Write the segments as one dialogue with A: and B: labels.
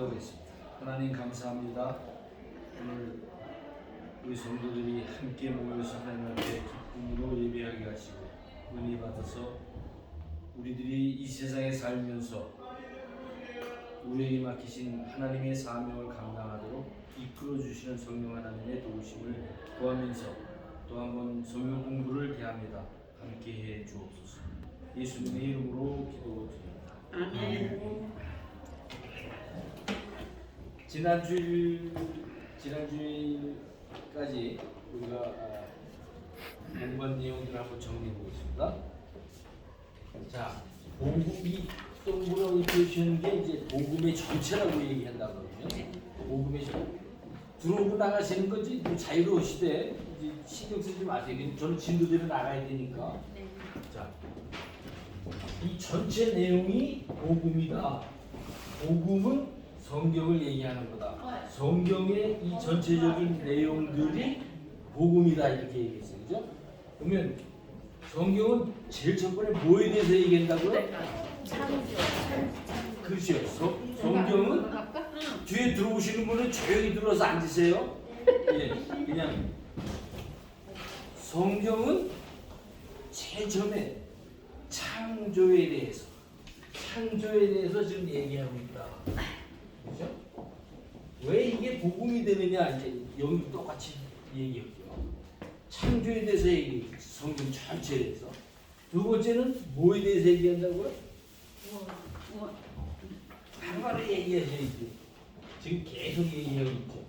A: 기도하겠습니다. 하나님 감사합니다. 오늘 우리 성도들이 함께 모여서 하나님 앞에 기쁨으로 예배하게 하시고 은혜 받아서 우리들이 이 세상에 살면서 우리에게 맡기신 하나님의 사명을 감당하도록 이끌어 주시는 성령 하나님의 도우심을 구하면서 또 한 번 성경 공부를 대합니다. 함께 해 주옵소서. 예수님의 이름으로 기도드립니다.
B: 아멘.
A: 지난주일까지 우리가 공부한 내용들을 한번 정리해 보겠습니다. 자, 복음이 동그라미 표시하는 게 이제 복음의 전체라고 얘기한다거든요. 복음의 들어오고 나가시는 건지 뭐 자유로우시되 신경 쓰지 마세요. 저는 진도대로 나가야 되니까. 자, 이 전체 내용이 복음이다. 복음은 성경을 얘기하는 거다. 성경의 이 전체적인 내용들이 복음이다 이렇게 얘기했어요. 그죠? 그러면 성경은 제일 첫 번에 뭐에 대해서 얘기한다고요? 그렇죠. 성경은 뒤에 들어오시는 분은 조용히 들어서 앉으세요. 예, 그냥 성경은 제일 처음에 창조에 대해서 지금 얘기하고 있다. 그렇죠? 왜 이게 복음이 되느냐 이제 여기 똑같이 얘기했죠. 창조에 대해서 얘기, 성경 전체에 대해서. 두 번째는 뭐에 대해서 얘기한다고요? 바로 얘기하셔야지. 지금 계속 얘기하고 있죠.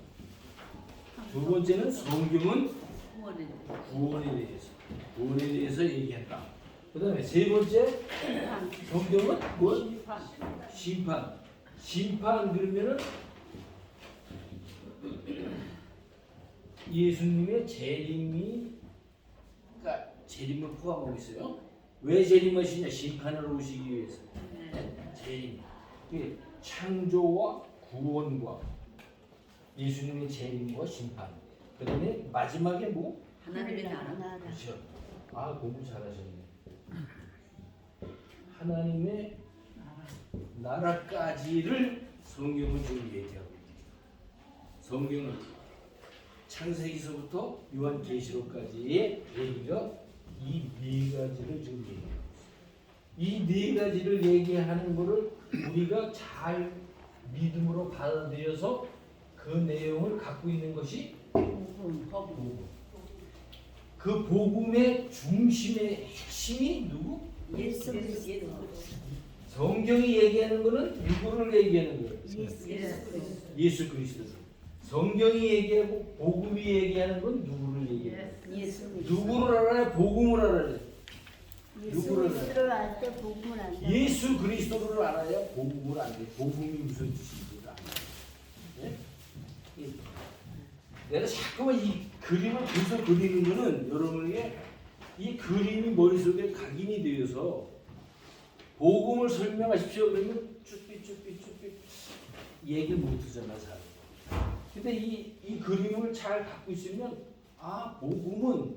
A: 두 번째는 성경은 구원에 대해서 얘기한다. 그 다음에 세 번째 성경은 뭐? 심판 그러면은 예수님의 재림이 그러니까 재림을 포함하고 있어요. 왜 재림하시냐? 심판을 오시기 위해서. 재림. 창조와 구원과 예수님의 재림과 심판. 그 다음에 마지막에 뭐?
B: 하나님의 나라.
A: 그렇죠. 아, 공부 잘하셨네. 하나님의 나라까지를 성경은 지금 얘기하고 있어요. 성경은 창세기서부터 요한계시록까지의 얘기가 이 네 가지를 지금 얘기하고 있어요. 이 네 가지를 얘기하는 것을 우리가 잘 믿음으로 받아들여서 그 내용을 갖고 있는 것이 복음. 그 복음의 중심의 핵심이 누구?
B: 예수.
A: 성경이 얘기하는 것은 누구를 얘기하는 거예요? 예수 그리스도. 성경이 얘기하고 복음이 얘기하는 건 누구를 얘기해요? 누구를 알아야 복음을 알아야 돼. 누구를 알아야 돼? 예수 그리스도를 알아야 복음을 안 돼. 복음이 무슨 뜻인지 알아. 네? 내가 자꾸만 이 그림을 계속 그리는 거는 여러분에게 이 그림이 머릿속에 각인이 되어서 복음을 설명하십시오 그러면 쭈삐 얘기를 못하잖아 잘. 근데 이 그림을 잘 갖고 있으면 아 복음은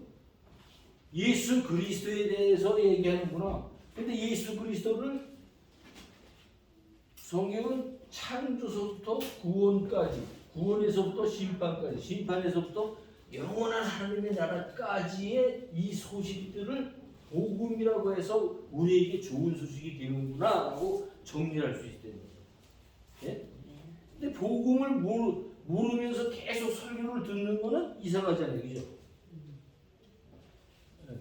A: 예수 그리스도에 대해서 얘기하는구나. 근데 예수 그리스도를 성경은 창조서부터 구원까지, 구원에서부터 심판까지, 심판에서부터 영원한 하나님의 나라까지의 이 소식들을 복음이라고 해서 우리에게 좋은 소식이 되는구나라고 정리할 수 있다는 거죠. 예? 근데 복음을 모르면서 계속 설교를 듣는 거는 이상하잖아요, 그죠? 예.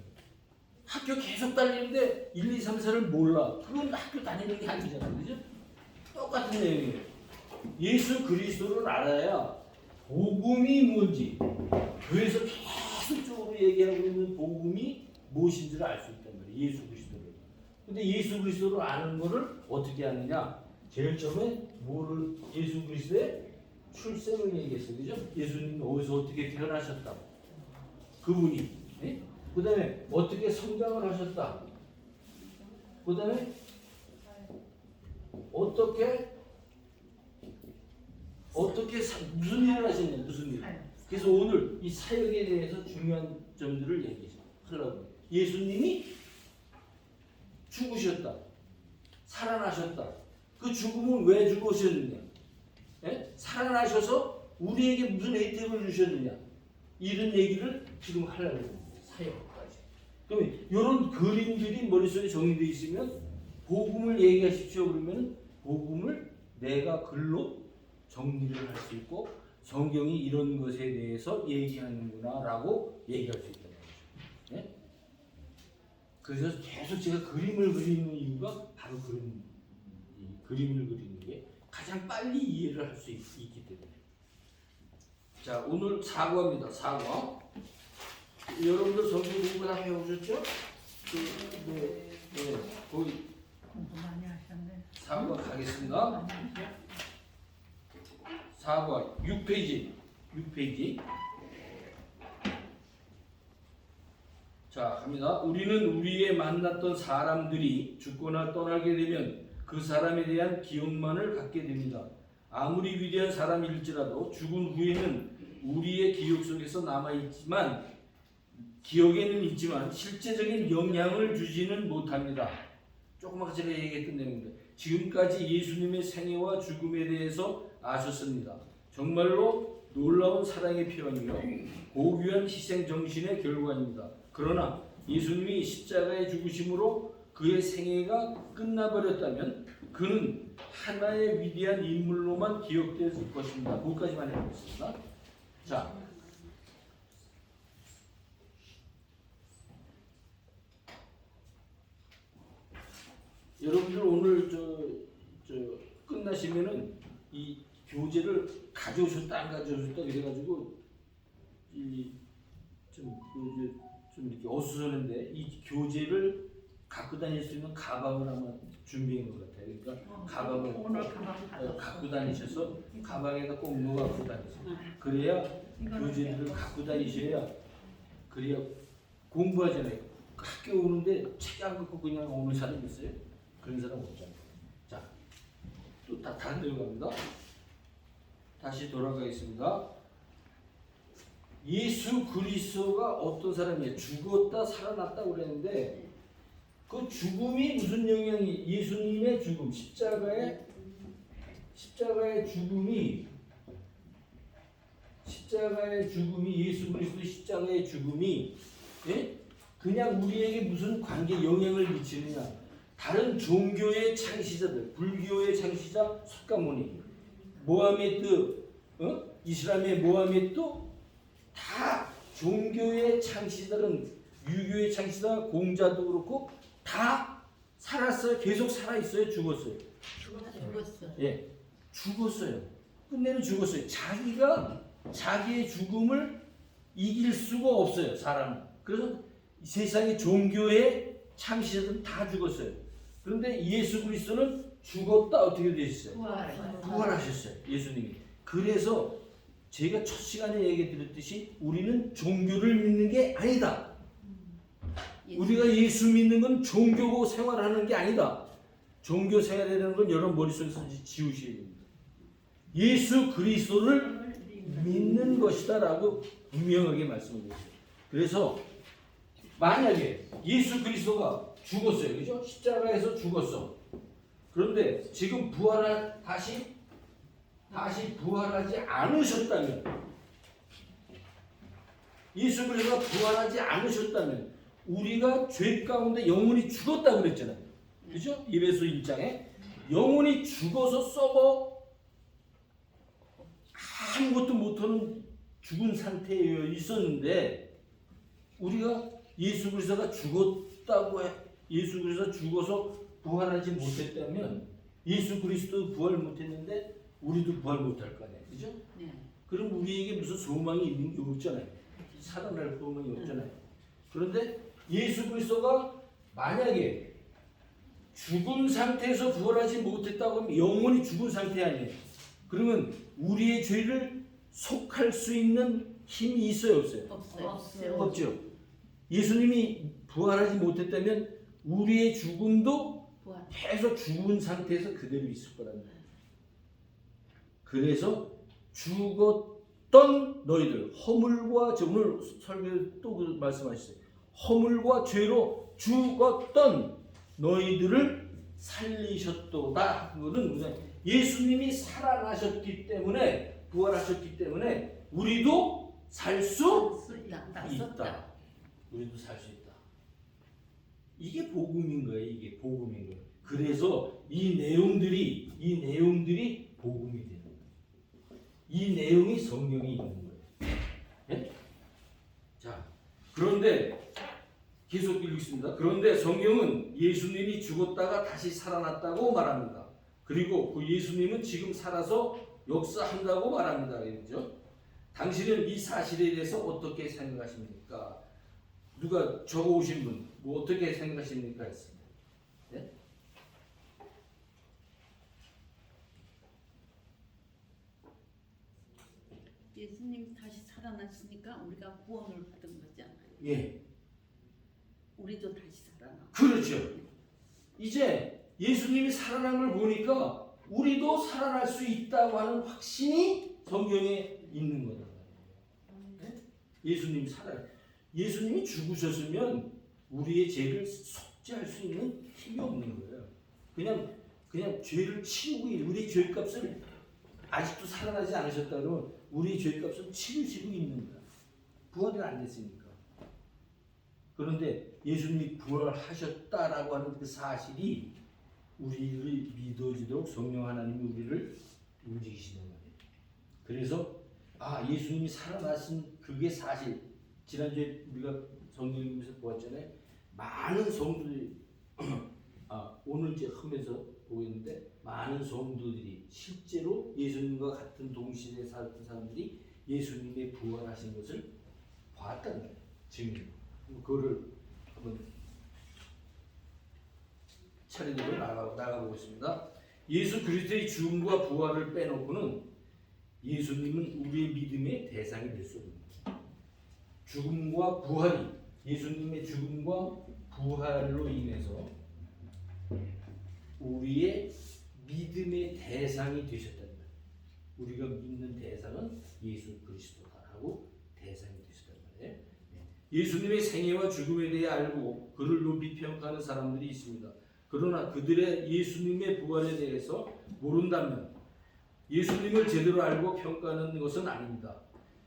A: 학교 계속 다니는데 1, 2, 3, 4를 몰라. 그건 학교 다니는 게 아니잖아요, 그죠? 똑같은 내용이에요. 예수 그리스도를 알아야 복음이 뭔지, 그래서 계속적으로 얘기하고 있는 복음이 무엇인지를 알 수 있단 말이에요. 예수 그리스도를. 근데 예수 그리스도를 아는 거를 어떻게 아느냐? 제일 처음에 뭐를 예수 그리스도의 출생을 얘기했어요. 그죠? 예수님 어디서 어떻게 태어나셨다. 그분이. 네? 그 다음에 어떻게 성장을 하셨다. 그 다음에 어떻게 무슨 일을 하셨냐. 무슨 일. 그래서 오늘 이 사역에 대해서 중요한 점들을 얘기하려고. 예수님이 죽으셨다. 살아나셨다. 그 죽음은 왜 죽으셨느냐? 살아나셔서 우리에게 무슨 혜택을 주셨느냐, 이런 얘기를 지금 하려고 합니다. 사역까지. 그러면 이런 그림들이 머릿속에 정리되어 있으면 복음을 얘기하십시오 그러면 복음을 내가 글로 정리를 할 수 있고 성경이 이런 것에 대해서 얘기하는구나 라고 얘기할 수 있다는 거죠. 네? 그래서 계속 제가 그림을 그리는 이유가 바로 그런 이 그림을 그리는 게 가장 빨리 이해를 할 수 있기 때문에. 자, 오늘 사과입니다. 사과. 여러분들 성경 공부 다 해오셨죠? 거기
B: 공부 많이 하셨네.
A: 사과 가겠습니다. 사과 6페이지. 6페이지. 자, 갑니다. 우리는 우리의 만났던 사람들이 죽거나 떠나게 되면 그 사람에 대한 기억만을 갖게 됩니다. 아무리 위대한 사람일지라도 죽은 후에는 우리의 기억 속에서 남아있지만 기억에는 있지만 실제적인 영향을 주지는 못합니다. 조금 아까 제가 얘기했던 내용입니다. 지금까지 예수님의 생애와 죽음에 대해서 아셨습니다. 정말로 놀라운 사랑의 표현이요 고귀한 희생 정신의 결과입니다. 그러나 예수님이 십자가의 죽으심으로 그의 생애가 끝나버렸다면 그는 하나의 위대한 인물로만 기억될 것입니다. 거기까지만 해보겠습니다. 자, 여러분들 오늘 끝나시면은 이 교재를 가져오셨다 안 가져오셨다 그래가지고 좀 이렇게 어수선한데 이 교재를 갖고 다닐 수 있는 가방을 아마 준비한 것 같아요. 그러니까 가방을 갖고 다니셔서 가방에다 꼭 넣어 갖고 다니세요. 그래야 교재들을 갖고 다니셔야 그래야 공부하잖아요. 학교 오는데 책 안 갖고 그냥 오는 사람 있어요? 그런 사람 없잖아요. 자, 또 다른 데로 갑니다. 다시 돌아가겠습니다. 예수 그리스도가 어떤 사람이에요? 죽었다 살아났다 그랬는데 그 죽음이 무슨 영향이 예수님의 죽음, 십자가의 죽음이 예수 그리스도의 십자가의 죽음이 그냥 우리에게 무슨 관계 영향을 미치느냐? 다른 종교의 창시자들, 불교의 창시자 석가모니, 모하메드, 이슬람의 모하메드 다 종교의 창시자들은 유교의 창시자 공자도 그렇고 다 살았어요. 계속 살아 있어요. 죽었어요. 예, 죽었어요. 끝내는 죽었어요. 자기의 죽음을 이길 수가 없어요. 사람은. 그래서 세상의 종교의 창시자들은 다 죽었어요. 그런데 예수 그리스도는 죽었다 어떻게 되셨어요? 부활하셨어요. 예수님이. 그래서 제가 첫 시간에 얘기 드렸듯이 우리는 종교를 믿는 게 아니다. 우리가 예수 믿는 건 종교 생활하는 게 아니다. 종교 생활이라는 건 여러분 머릿속에서 지우셔야 됩니다. 예수 그리스도를 믿는 것이다 라고 분명하게 말씀을 드렸어요. 그래서 만약에 예수 그리스도가 죽었어요. 그죠? 십자가에서 죽었어. 그런데 지금 다시 부활하지 않으셨다면 예수 그리스도가 부활하지 않으셨다면 우리가 죄 가운데 영혼이 죽었다고 그랬잖아요. 그죠? 에베소 1장에 영혼이 죽어서 썩어 아무것도 못하는 죽은 상태에 있었는데 우리가 예수 그리스도가 예수 그리스도가 죽어서 부활하지 못했다면 예수 그리스도 부활 못했는데 우리도 부활 못할 거 아니에요. 그죠? 네. 그럼 우리에게 무슨 소망이 있는 게 없잖아요. 살아날 소망이 없잖아요. 그런데 예수 그리스도가 만약에 죽은 상태에서 부활하지 못했다고 하면 영원히 죽은 상태 아니에요. 그러면 우리의 죄를 속할 수 있는 힘이 있어요, 없어요?
B: 없어요.
A: 없죠. 예수님이 부활하지 못했다면 우리의 죽음도 계속 죽은 상태에서 그대로 있을 거라는 거예요. 그래서 죽었던 너희들 허물과 오늘 설교 또 말씀하셨어요. 허물과 죄로 죽었던 너희들을 살리셨도다. 그거는 예수님이 살아나셨기 때문에 부활하셨기 때문에 우리도 살 수 있다. 우리도 살 수 있다. 이게 복음인 거예요. 이게 복음인 거예요. 그래서 이 내용들이 복음이 되는 거예요. 이 내용이 성경에 있는 거예요. 네? 자, 그런데 계속 읽겠습니다. 그런데 성경은 예수님이 죽었다가 다시 살아났다고 말합니다. 그리고 그 예수님은 지금 살아서 역사한다고 말합니다. 그렇죠? 당신은 이 사실에 대해서 어떻게 생각하십니까? 누가 적어오신 분, 뭐 어떻게 생각하십니까? 했습니다. 네?
C: 예수님 다시 살아나시니까 우리가 구원을 받은 거잖아요.
A: 예.
C: 우리도 다시 살아나.
A: 그렇죠. 이제 예수님이 살아난 걸 보니까 우리도 살아날 수 있다고 하는 확신이 성경에 있는 거다. 네? 예수님이 죽으셨으면 우리의 죄를 속죄할 수 있는 힘이 없는 거예요. 그냥 죄를 치우고 우리의 죄값을 아직도 살아나지 않으셨다 그러면 우리의 죄값을 치르시고 있는 거야. 부활이 안 됐으니까. 그런데 예수님이 부활하셨다라고 하는 그 사실이 우리를 믿어지도록 성령 하나님이 우리를 움직이시는 거예요. 그래서 예수님이 살아나신 그게 사실. 지난주에 우리가 성경에서 보았잖아요. 많은 성도들이 오늘 이제 하면서 보겠는데 많은 성도들이 실제로 예수님과 같은 동시대에 살았던 사람들이 예수님의 부활하신 것을 봤다는 거예요. 증인. 그거를 한번 차례대로 나가보겠습니다. 예수 그리스도의 죽음과 부활을 빼놓고는 예수님은 우리의 믿음의 대상이 될 수 없습니다. 죽음과 부활이 예수님의 죽음과 부활로 인해서 우리의 믿음의 대상이 되셨다는 거예요. 우리가 믿는 대상은 예수 그리스도다라고 대상이 되셨단 말이에요. 예수님의 생애와 죽음에 대해 알고 그를 높이 평가하는 사람들이 있습니다. 그러나 그들의 예수님의 부활에 대해서 모른다면 예수님을 제대로 알고 평가하는 것은 아닙니다.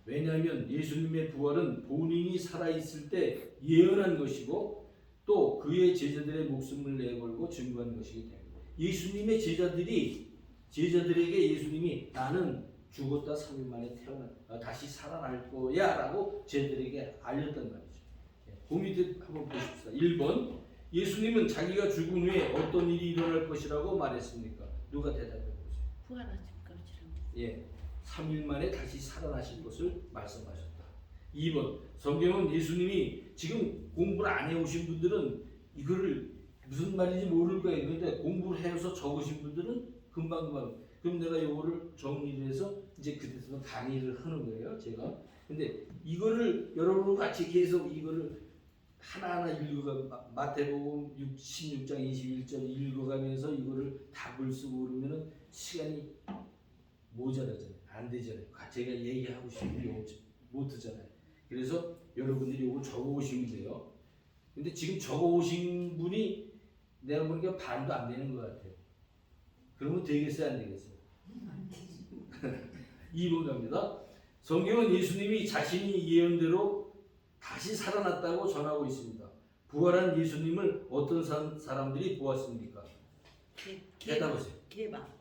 A: 왜냐하면 예수님의 부활은 본인이 살아있을 때 예언한 것이고 또 그의 제자들의 목숨을 내걸고 증거한 것이기 때문에 예수님의 제자들에게 예수님이 나는 죽었다 3일 만에 다시 살아날 거야 라고 제자들에게 알렸단 말이죠. 그 밑에 한번 보십시다. 1번 예수님은 자기가 죽은 후에 어떤 일이 일어날 것이라고 말했습니까? 누가 대답해 보세요.
C: 부활하실 것이라고.
A: 예, 3일 만에 다시 살아나실 것을 말씀하셨다. 2번 성경은 예수님이 지금 공부를 안 해오신 분들은 이거를 무슨 말인지 모를 거예요. 그런데 공부를 해서 적으신 분들은 금방 그럼 내가 이거를 정리를 해서 이제 그때부터 강의를 하는 거예요. 제가. 근데 이거를 여러분과 같이 계속 이거를 하나하나 읽어가 마태복음 16장 21절 읽어가면서 이거를 답을 쓰고 그러면은 시간이 모자라잖아요. 안 되잖아요. 제가 얘기하고 싶은 못 듣잖아요. 그래서 여러분들이 이거 적어오시면 돼요. 근데 지금 적어오신 분이 내가 보니까 반도 안 되는 것 같아요. 그러면 되겠어요? 안 되겠어요? 2번 갑니다. 성경은 예수님이 자신이 예언대로 다시 살아났다고 전하고 있습니다. 부활한 예수님을 어떤 사람들이 보았습니까? 대답하세요.
C: 개박.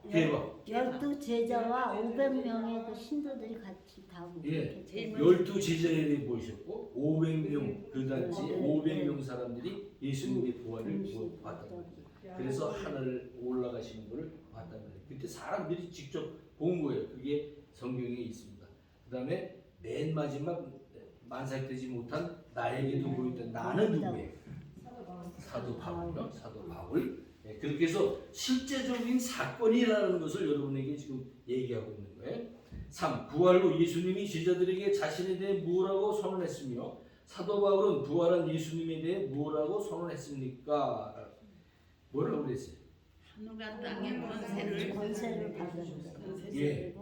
D: 12 제자와 500명의 그 신도들이 같이 다
A: 예.
C: 제일
A: 12제자들이 보이셨고 500명 그 단지 500명 사람들이 예수님의 부활을 봤단 말이죠. 그래서 하늘 올라가시는 것을 봤단 말이에요. 그때 사람들이 직접 본 거예요. 그게 성경에 있습니다. 그 다음에 맨 마지막 만삭되지 못한 나에게도 보였다. 나는 누구예요? 사도 바울이요. 사도 바울. 네, 그렇게 해서 실제적인 사건이라는 것을 여러분에게 지금 얘기하고 있는 거예요. 3. 부활 후 예수님이 제자들에게 자신에 대해 무엇라고 선언했으며 사도 바울은 부활한 예수님에 대해 무엇라고 선언했습니까? 뭐라고 그랬어요?
C: 하늘과 땅의 권세를
D: 받은
A: 예.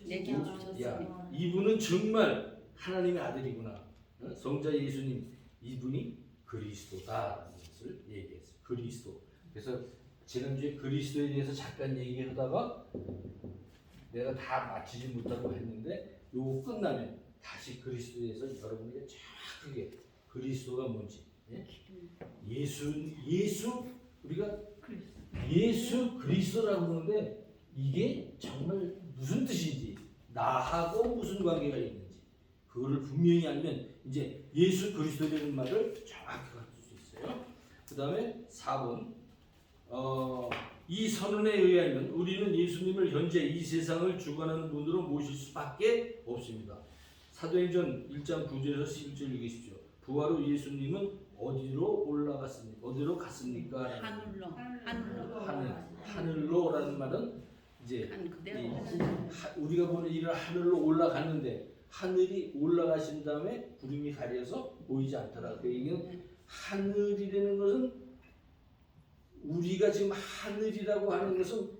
C: 내게 주셨으니
A: 이분은 정말 하나님의 아들이구나. 성자 예수님 이분이 그리스도다라는 것을 얘기했어요. 그리스도. 그래서 지난주에 그리스도에 대해서 잠깐 얘기하다가 내가 다 마치지 못하고 했는데 요거 끝나면 다시 그리스도에 대해서 여러분에게 정확하게 그리스도가 뭔지, 예? 예수 우리가 예수 그리스도라고 그러는데 이게 정말 무슨 뜻인지, 나하고 무슨 관계가 있는지 그거를 분명히 알면 이제 예수 그리스도라는 말을 정확히 갖출 수 있어요. 그 다음에 4번 이 선언에 의하면 우리는 예수님을 현재 이 세상을 주관하는 분으로 모실 수밖에 없습니다. 사도행전 1장 9절에서 11절 읽으십시오. 부활 후 예수님은 어디로 올라갔습니까? 어디로 갔습니까? 하늘로라는 말은 이제 우리가 보는 이를 하늘로 올라갔는데 하늘이 올라가신 다음에 구름이 가려서 보이지 않더라. 그 얘기는 하늘이라는 것은 우리가 지금 하늘이라고 하는 것은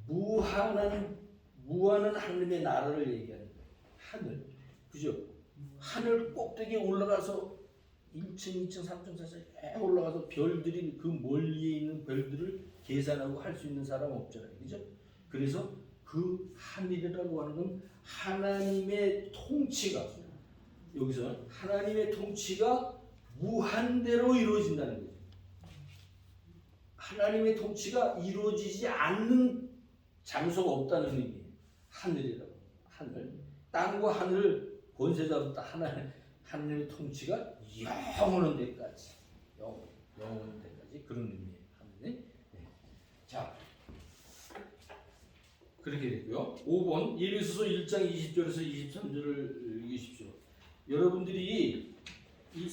A: 무한한 하나님의 나라를 얘기하는 거예요. 하늘, 그죠? 하늘 꼭대기에 올라가서 1층, 2층, 3층, 4층 올라가서 별들이 그 멀리에 있는 별들을 계산하고 할 수 있는 사람 없잖아요, 그죠? 그래서 그 하늘이라고 하는 건 하나님의 통치가 여기서 하나님의 통치가 무한대로 이루어진다는 거죠. 하나님의 통치가 이루어지지 않는 장소가 없다는 의미예요. 하늘이라고. 하늘. 땅과 하늘을 권세 잡았다. 하나님의 통치가 영원한 데까지. 영원한 데까지. 그런 의미예요. 하늘이. 네. 자. 그렇게 됐고요. 5번 예배소서 1장 20절에서 23절을 읽으십시오. 여러분들이 이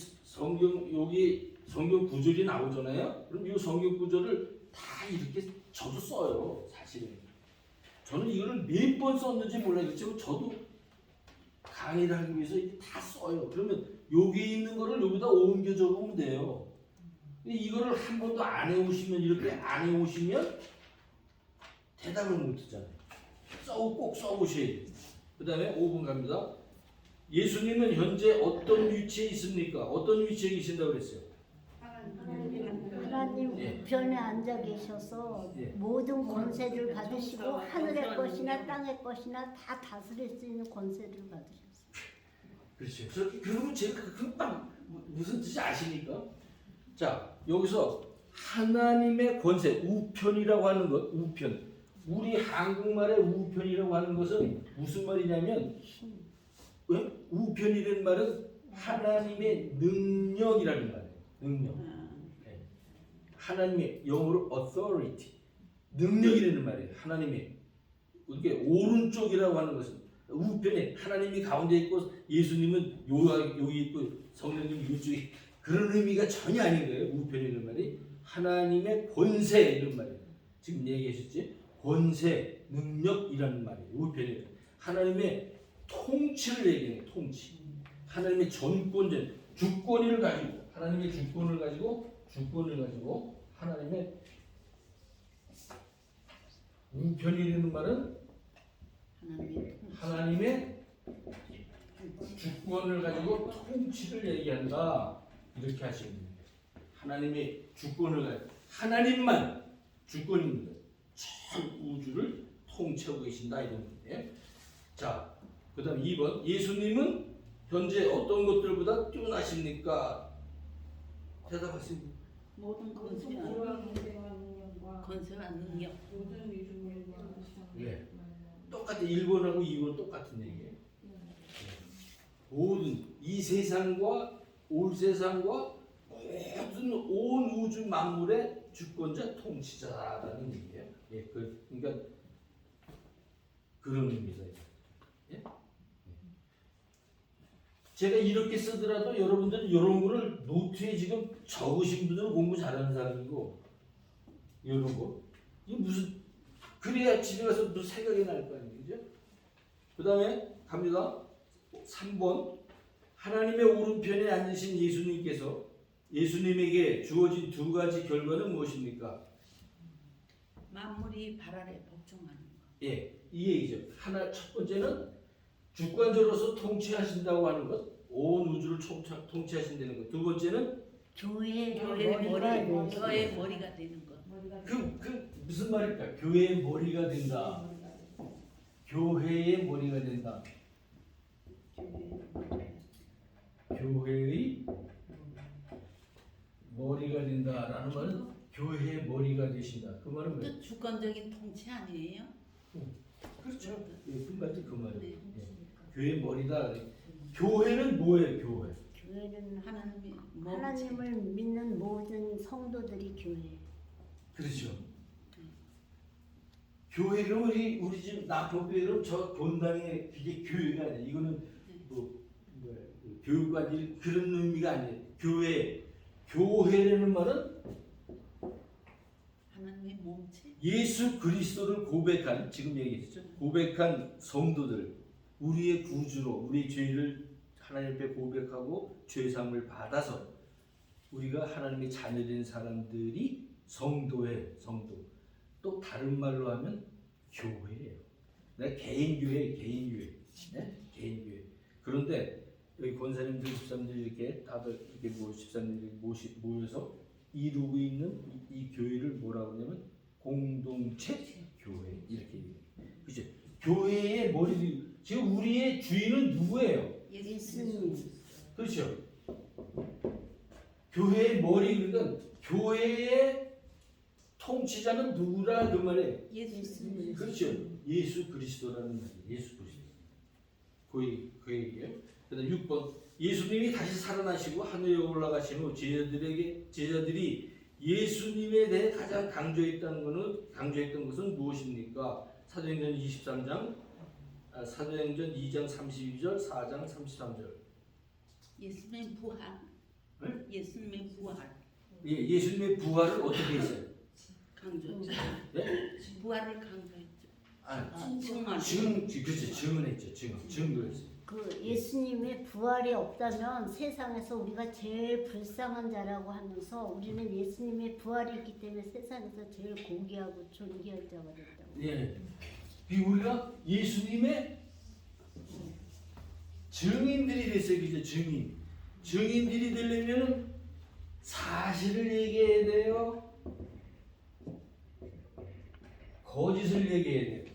A: 여기 성경 구절이 나오잖아요. 그럼 이 성경 구절을 다 이렇게 저도 써요. 사실은 저는 이거를 몇 번 썼는지 몰라요. 그렇지만 저도 강의를 하기 위해서 이게 다 써요. 그러면 여기 있는 거를 여기다 옮겨 적으면 돼요. 이거를 한 번도 안 해오시면 이렇게 안 해오시면 대답을 못하잖아요. 꼭 써보셔야 돼요. 그 다음에 5번 갑니다. 예수님은 현재 어떤 위치에 있습니까? 어떤 위치에 계신다고 그랬어요?
D: 하나님 우편에 앉아 계셔서 모든 권세를 받으시고 하늘의 것이나 땅의 것이나 다 다스릴 수 있는 권세를 받으셨어요.
A: 그렇죠. 그러면 제가 금방 무슨 뜻이 아십니까? 자, 여기서 하나님의 권세, 우편이라고 하는 것, 우편. 우리 한국말의 우편이라고 하는 것은 무슨 말이냐면 우편이라는 말은 하나님의 능력이라는 말이에요. 능력. 네. 하나님의 영어로 authority. 능력이라는 말이에요. 하나님의 이게 오른쪽이라고 하는 것은 우편에 하나님이 가운데 있고 예수님은 여기 있고 성령님 이쪽에 그런 의미가 전혀 아닌 거예요. 우편이라는 말이 하나님의 권세 이런 말이에요. 지금 얘기하셨지? 권세, 능력이라는 말이에요. 우편이 하나님의 통치를 얘기해요. 통치. 하나님의 전권전, 주권을 가지고 하나님의 주권을 가지고 하나님의 우편이라는 말은 하나님의 주권을 가지고 통치를 얘기한다. 이렇게 하시면 됩니다. 하나님의 주권을 가지고 하나님만 주권이 있는 거예요. 전 우주를 통치하고 계신다 이런 건데. 자, 그다음 2번 예수님은 현재 어떤 것들보다 뛰어나십니까? 대답하세요.
C: 모든 권세와 능력.
A: 네. 똑같아. 1번하고 2번 똑같은 얘기예요. 모든 이 세상과 올 세상과 모든 온 우주 만물의 주권자 통치자라는 얘기예요. 예, 그러니까 그런 의미다. 예? 제가 이렇게 쓰더라도 여러분들은 이런 거를 노트에 지금 적으신 분들은 공부 잘하는 사람이고 이런 거 이게 무슨 그래야 집에 가서 무슨 생각이 날 거 아니에요, 그죠? 그 다음에 갑니다. 3번 하나님의 오른편에 앉으신 예수님에게 주어진 두 가지 결과는 무엇입니까?
C: 만물이 발 아래 복종하는 것.
A: 예, 이 얘기죠. 첫 번째는 주권자로서 통치하신다고 하는 것, 온 우주를 통치하신다는 것. 두 번째는
C: 교회의 머리가 되는 것.
A: 그 무슨 말일까? 교회의 머리가 된다. 교회의 머리가 된다. 교회의 머리가 된다라는 말은 교회의 머리가 되신다. 그 말은 왜?
C: 또 주권적인 통치 아니에요?
A: 그렇죠. 예, 그 말이 그 말이에요.
C: 네.
A: 예. 교회의 머리다. 교회는 뭐예요? 교회.
D: 교회는
C: 하나님이
D: 하나님을 믿는 모든 성도들이 교회.
A: 그렇죠. 교회 그러면 우리 집 나포교회 그럼 저 본당에 그게 교회가 아니야. 이거는 그 교육관 그런 의미가 아니에요. 교회라는 말은
C: 하나님의 몸체.
A: 예수 그리스도를 고백한 지금 얘기했죠. 고백한 성도들 우리의 구주로 우리 죄를 하나님 앞에 고백하고 죄 사함을 받아서 우리가 하나님의 자녀된 사람들이 성도예요. 성도. 또 다른 말로 하면 교회예요. 내 개인 교회. 네? 개인 교회. 그런데 여기 권사님들, 집사님들 이렇게 다들 이렇게 집사님들이 모여서 이루고 있는 이 교회를 뭐라고 하냐면 공동체 교회 이렇게 얘기해요. 그죠? 교회의 머리 지금 우리의 주인은 누구예요?
D: 예수님.
A: 그렇죠. 교회의 머리 그러니까 교회의 통치자는 누구라 그 말이에요.
C: 예수님.
A: 그렇죠. 예수 그리스도라는 말이에요. 예수 그리스도. 그 얘기예요. 그다음 6번 예수님이 다시 살아나시고 하늘에 올라가신 후 제자들이 예수님에 대해 가장 강조했던 것은 무엇입니까? 사도행전 23장, 사도행전 2장 32절, 4장 33절.
C: 예수님의 부활.
A: 네?
C: 예수님의 부활.
A: 예, 예수님의 부활을 어떻게 했어요?
C: 강조했죠.
A: 네?
C: 부활을 강조했죠.
A: 증언. 그렇죠. 증언했죠. 증거했어요.
D: 그 예수님의 부활이 없다면 세상에서 우리가 제일 불쌍한 자라고 하면서 우리는 예수님의 부활이 있기 때문에 세상에서 제일 고귀하고 존귀한 자가 된다고.
A: 예. 우리가 예수님의 증인들이 됐어요. 그죠? 증인들이 되려면 사실을 얘기해야 돼요. 거짓을 얘기해야 돼요.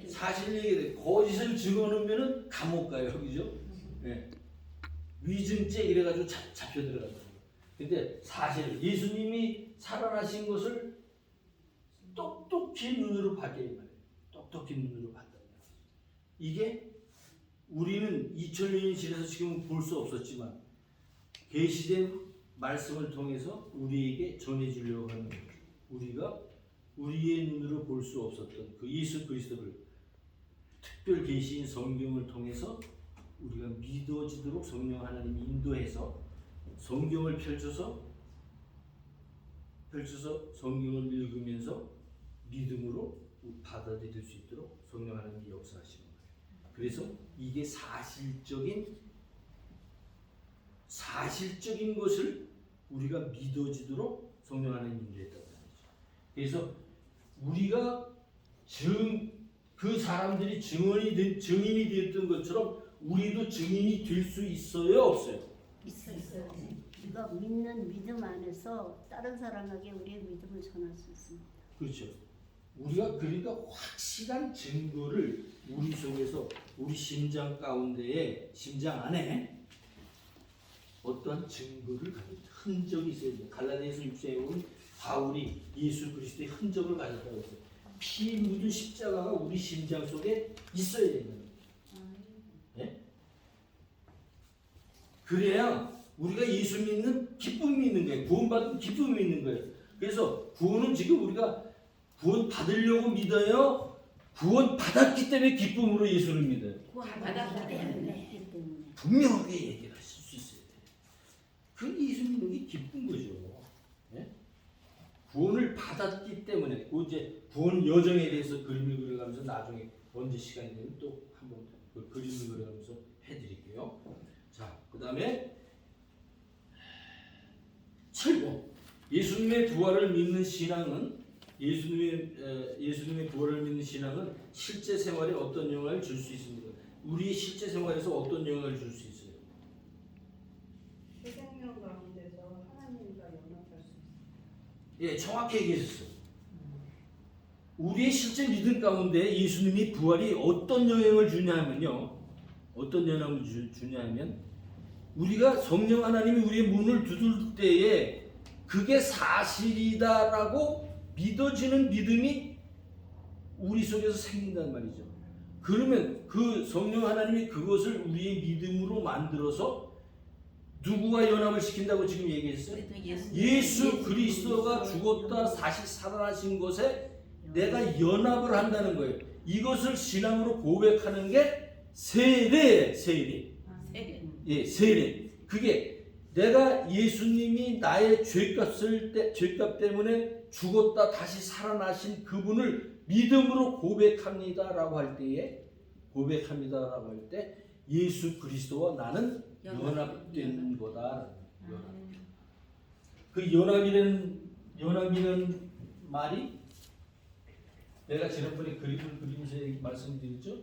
A: 사실을 얘기해야 돼요. 거짓을 증언하면은 감옥 가요. 그죠? 예. 위증죄 이래가지고 잡혀 들어가요. 근데 사실 예수님이 살아나신 것을 똑똑히 눈으로 봤게 말이에요. 똑똑히 눈으로 봤단 말이에요. 이게 우리는 2000년이 지나서 지금 볼 수 없었지만 계시된 말씀을 통해서 우리에게 전해주려고 하는 거죠. 우리가 우리의 눈으로 볼 수 없었던 그 예수 그리스도를 특별 계시인 성경을 통해서 우리가 믿어지도록 성령 하나님이 인도해서 성경을 펼쳐서 성경을 읽으면서 믿음으로 받아들일 수 있도록 성령 하나님이 역사하시는 거예요. 그래서 이게 사실적인 것을 우리가 믿어지도록 성령 하나님이 인도했다는 말이죠. 그래서 우리가 그 사람들이 증인이 되었던 것처럼 우리도 증인이 될 수 있어요, 없어요?
D: 있어요. 우리가 믿는 믿음 안에서 다른 사람에게 우리의 믿음을 전할 수 있습니다.
A: 그렇죠. 우리가 그러니까 확실한 증거를 우리 속에서 우리 심장 가운데에 심장 안에 어떠한 증거를 가진 흔적이 있어야 돼요. 갈라디아서 6장에 보면 바울이 예수 그리스도의 흔적을 가졌다고 했어요. 피 묻은 십자가가 우리 심장 속에 있어야 된다는 거예요. 네? 그래야 우리가 예수 믿는 기쁨이 있는 거예요. 구원받은 기쁨이 있는 거예요. 그래서 구원은 지금 우리가 구원 받으려고 믿어요? 구원 받았기 때문에 기쁨으로 예수를 믿어요.
C: 받았기 때문에.
A: 분명하게 얘기를 하실 수 있어야 돼요. 그 예수 믿는 게 기쁜 거죠. 네? 구원을 받았기 때문에 이제 구원 여정에 대해서 그림을 그려가면서 나중에 언제 시간이 되면 또 한번 그 그림을 그려가면서 해드릴게요. 자, 그 다음에 7번 예수님의 부활을 믿는 신앙은 예수님의 부활을 믿는 신앙은 실제 생활에 어떤 영향을 줄 수 있습니까? 우리의 실제 생활에서 어떤 영향을 줄 수 있어요?
B: 새 생명 가운데서 하나님과 연합할 수 있어요.
A: 예, 정확히 얘기했었어요. 우리의 실제 믿음 가운데 예수님이 부활이 어떤 영향을 주냐면요. 어떤 영향을 주냐면 우리가 성령 하나님이 우리의 문을 두들 때에 그게 사실이다라고 믿어지는 믿음이 우리 속에서 생긴단 말이죠. 그러면 그 성령 하나님이 그것을 우리의 믿음으로 만들어서 누구와 연합을 시킨다고 지금 얘기했어요? 예수 그리스도가 죽었다 다시 살아나신 것에 내가 연합을 한다는 거예요. 이것을 신앙으로 고백하는 게 세례.
C: 세례.
A: 예, 세례. 그게 내가 예수님이 나의 죄값 때문에 죽었다 다시 살아나신 그분을 믿음으로 고백합니다라고 할 때에 예수 그리스도와 나는 연합된 거다. 그 연합이라는 말이 내가 지난번에 그림을 그리면서 말씀드렸죠.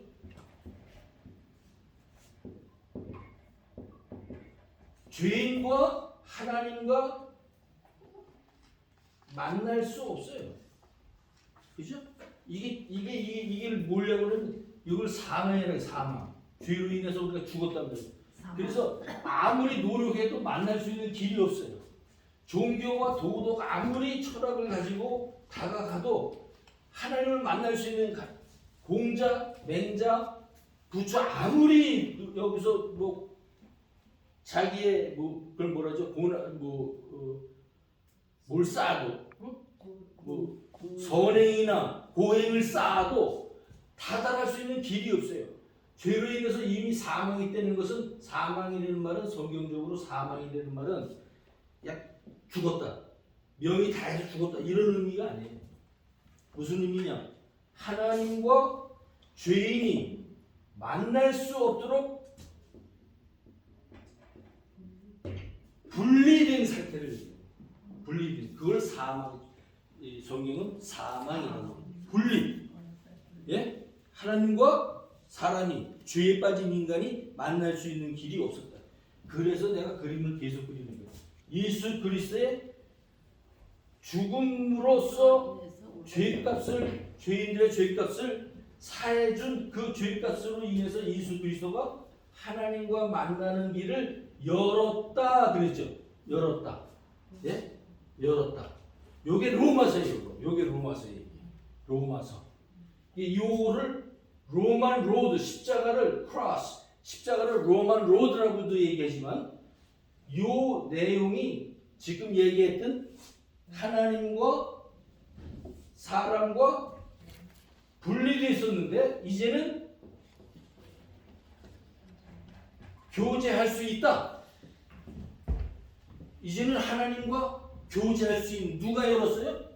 A: 죄인과 하나님과 만날 수 없어요. 그죠? 이게 뭐냐고 그러면 이걸 사망이라고 해요. 사망. 죄로 인해서 우리가 죽었다는 거예요. 그래서 아무리 노력해도 만날 수 있는 길이 없어요. 종교와 도덕 아무리 철학을 가지고 다가가도 하나님을 만날 수 있는 공자, 맹자, 부처 아무리 여기서 뭐 자기의 뭐 그걸 뭐라죠? 뭘 쌓아도 선행이나 고행을 쌓아도 다달할 수 있는 길이 없어요. 죄로 인해서 이미 사망이 되는 것은 사망이라는 말은 성경적으로 사망이라는 말은 죽었다. 명이 다해서 죽었다. 이런 의미가 아니에요. 무슨 의미냐? 하나님과 죄인이 만날 수 없도록 분리된 상태를 얘기해요. 분리된. 그걸 사망. 성경은 사망이라고. 분리. 예? 하나님과 사람이 죄에 빠진 인간이 만날 수 있는 길이 없었다. 그래서 내가 그림을 계속 그리는 거예요. 예수 그리스도의 죽음으로써 죄인들의 죄값을 사해준 그 죄값으로 인해서 예수 그리스도가 하나님과 만나는 길을 열었다 그랬죠. 열었다. 예? 열었다. 요게 로마서예요. 요게 로마서예요. 로마서. 이 요를 로만 로드 십자가를 크로스 십자가를 로만 로드라고도 얘기하지만 요 내용이 지금 얘기했던 하나님과 사람과 분리되어 있었는데 이제는 교제할 수 있다. 이제는 하나님과 교제할 수 있는 누가 열었어요?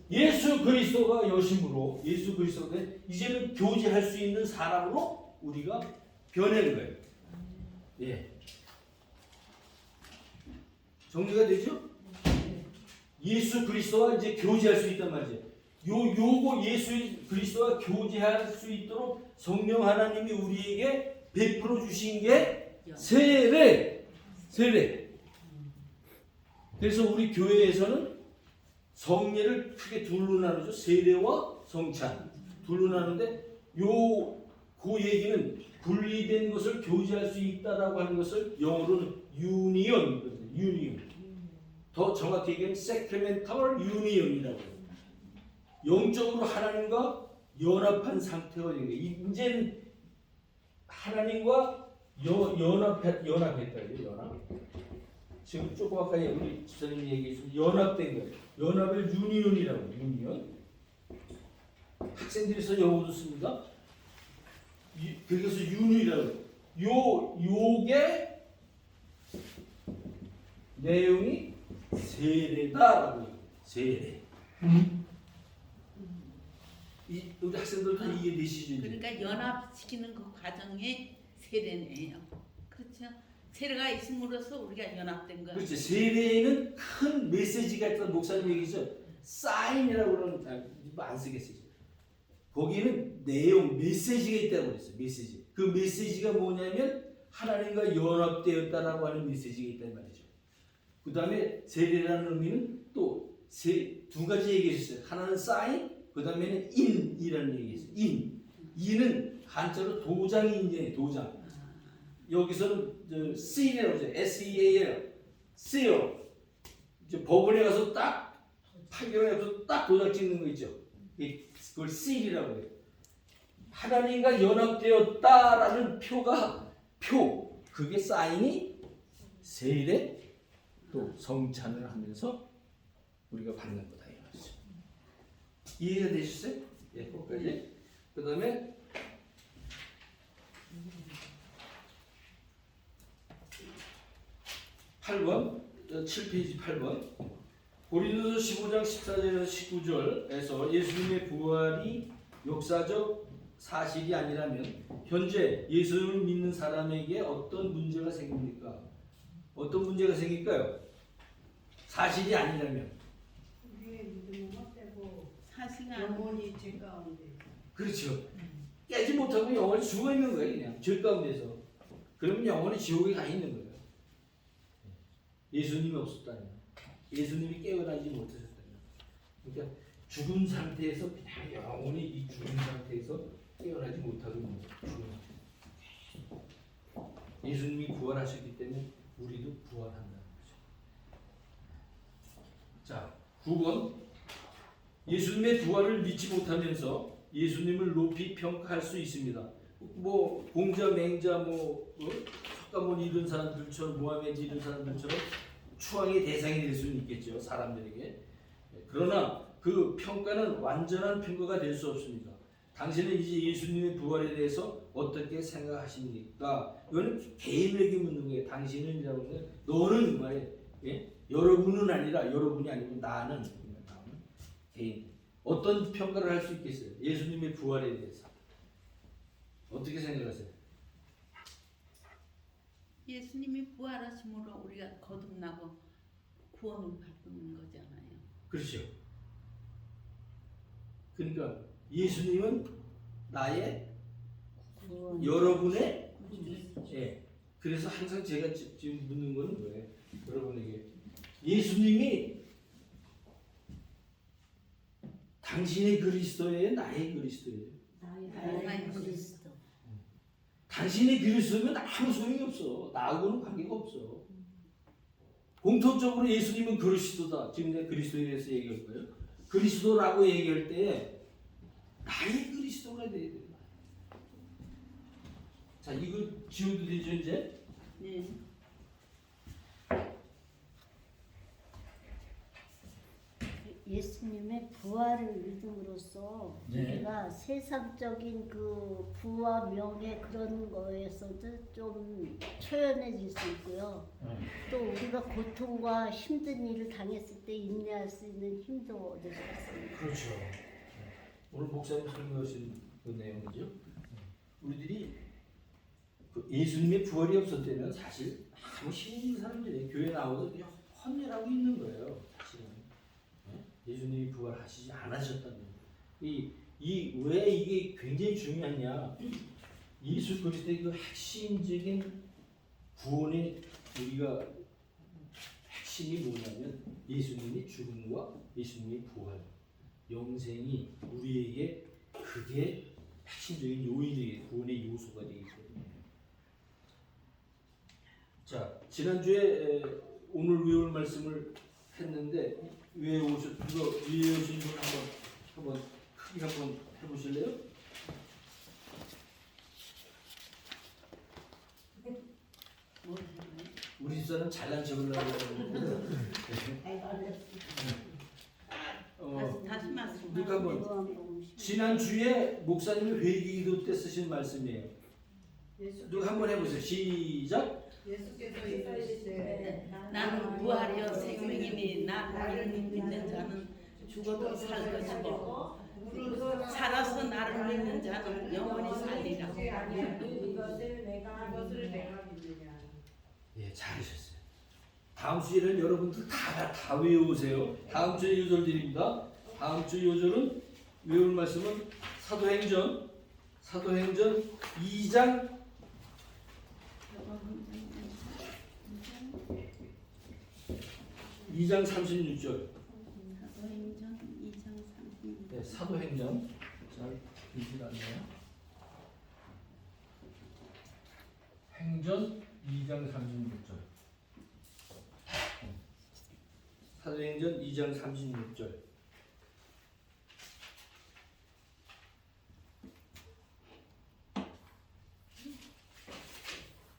A: 예수 그리스도가 여심으로 예수 그리스도가 이제는 교제할 수 있는 사람으로 우리가 변한 거예요. 예. 정리가 되죠? 예수 그리스도와 이제 교제할 수 있단 말이죠. 요거 예수 그리스도와 교제할 수 있도록 성령 하나님이 우리에게 베풀어 주신 게 세례. 그래서 우리 교회에서는 성례를 크게 둘로 나누죠. 세례와 성찬 둘로 나누는데 그 얘기는 분리된 것을 교제할 수 있다라고 하는 것을 영어로는 유니온. 더 정확히 얘기하면 세크레멘탈 유니온이라고 해요. 영적으로 하나님과 연합한 상태가 되는 거예요. 이제는 하나님과 연합했다. 연합. 지금 조금 아까 우리 집사님이 얘기했지만 연합된 거예요. 연합을 유니온이라고 해요. 유니온. 학생들에서 영어도 씁니다. 그래서 유니라고 해요. 요게 내용이 세례다라고 해요. 세례. 우리 학생들도 이해되시죠?
C: 그러니까 연합시키는 그 과정이 세례네요. 그렇죠? 세례가 있음으로써 우리가 연합된 거예요.
A: 그렇죠. 세례에는 큰 메시지가 있다는 목사님 얘기죠. 사인이라고 그러면 안 쓰겠어요. 거기에는 내용, 메시지가 있다고 그랬어요. 메시지. 그 메시지가 뭐냐면 하나님과 연합되었다라고 하는 메시지가 있단 말이죠. 그 다음에 세례라는 의미는 또 두 가지 얘기했어요. 하나는 sign, 그 다음에는 in이라는 얘기했어요. in은 한자로 도장인데 도장. 여기서는 seal이라고 하죠. S-E-A-L, seal. 이제 법원에 가서 딱 판결에 가서 딱 도장 찍는 거 있죠. 그걸 seal이라고 해요. 하나님과 연합되었다라는 그게 사인이 세일에 또 성찬을 하면서 우리가 받는 거다 이 말이죠. 이해가 되셨어요? 예, 거기까지. 그 다음에 8번, 7페이지 8번. 고린도서 15장 14절에서 19절에서 예수님의 부활이 역사적 사실이 아니라면 현재 예수님을 믿는 사람에게 어떤 문제가 생깁니까? 어떤 문제가 생길까요? 사실이 아니라면.
B: 우리의 믿음은 헛되고
C: 사실은
B: 영원히 죄 가운데
A: 그렇죠. 깨지 못하고 영원히 죽어 있는 거예요. 그냥 죄 가운데서. 그러면 영원히 지옥에 가 있는 거예요. 예수님이 없었다면, 예수님이 깨어나지 못하셨다면, 그러니까 죽은 상태에서 그냥 영원히 이 죽은 상태에서 깨어나지 못하고 있는 거예요. 예수님이 부활하셨기 때문에 우리도 부활한다는 거죠. 자, 9번. 예수님의 부활을 믿지 못하면서 예수님을 높이 평가할 수 있습니다. 뭐 공자, 맹자, 석가모니 이런 사람들처럼, 모하메드 이런 사람들처럼 추앙의 대상이 될 수는 있겠죠, 사람들에게. 그러나 그 평가는 완전한 평가가 될 수 없습니다. 당신은 이제 예수님의 부활에 대해서 어떻게 생각하십니까? 이거는 개인에게 묻는 거예요. 당신은이라고 하는 너는 말이에요. 예? 여러분은 아니라, 여러분이 아니고 나는 개인. 어떤 평가를 할 수 있겠어요? 예수님의 부활에 대해서 어떻게 생각하세요?
C: 예수님이 부활하심으로 우리가 거듭나고 구원을 받는 거잖아요.
A: 그렇죠. 그러니까 예수님은 나의 여러분의 예. 그래서 항상 제가 지금 묻는 거는 뭐예요? 여러분에게 예수님이 당신의 그리스도예요, 나의 그리스도예요?
D: 나의 그리스도.
A: 당신의 그리스도면 아무 소용이 없어. 나하고는 관계가 없어. 공통적으로 예수님은 그리스도다. 지금 내가 그리스도에 대해서 얘기할 거예요. 그리스도라고 얘기할 때 나의 그리스도가 돼야 돼. 자, 이거 지워도 되죠 이제?
C: 네.
D: 예수님의 부활을 믿음으로써
A: 네.
D: 우리가 세상적인 그 부와 명예 그런 거에서도 좀 초연해질 수 있고요. 또 우리가 고통과 힘든 일을 당했을 때 인내할 수 있는 힘도 얻을 수 있습니다.
A: 그렇죠. 오늘 목사님 설명하신 그 내용이죠. 우리들이 그 예수님의 부활이 없었다면 사실 아무 힘든 사람들이 교회 나와서 그냥 헌혈하고 있는 거예요. 사실은 예수님이 부활하시지 않으셨다는 왜 이게 굉장히 중요하냐? 예수 그리스도의 그 핵심적인 구원의 우리가 핵심이 뭐냐면 예수님이 죽음과 예수님의 부활, 영생이 우리에게 그게 핵심적인 요인이 구원의 요소가 되기 때문에. 자, 지난주에 오늘 외울 말씀을 했는데 외우신 분 한번 크게 한번 해보실래요? 우리 집사람 잘난 척을 하려고
C: 다시 말씀.
A: 그러니까 한번 지난주에 목사님이 회개기도 때 쓰신 말씀이에요. 누가 한번 해보세요. 시작.
B: 예수께서 이르시되
C: 나는 부활이요 생명이니 나를 믿는 자는 죽어도 살 것이고 살아서 나를 믿는 자는 영원히 살리라.
B: 이것을 내가 믿느냐.
A: 예, 잘하셨어요. 다음 주에는 여러분들 다 외우세요. 다음 주에 요절 드립니다. 다음 주 요절은 외울 말씀은 사도행전 2장 2장 36절. 사도행전 잘 보질 않네요. 행전 2장 36절. 사도행전 2장 36절.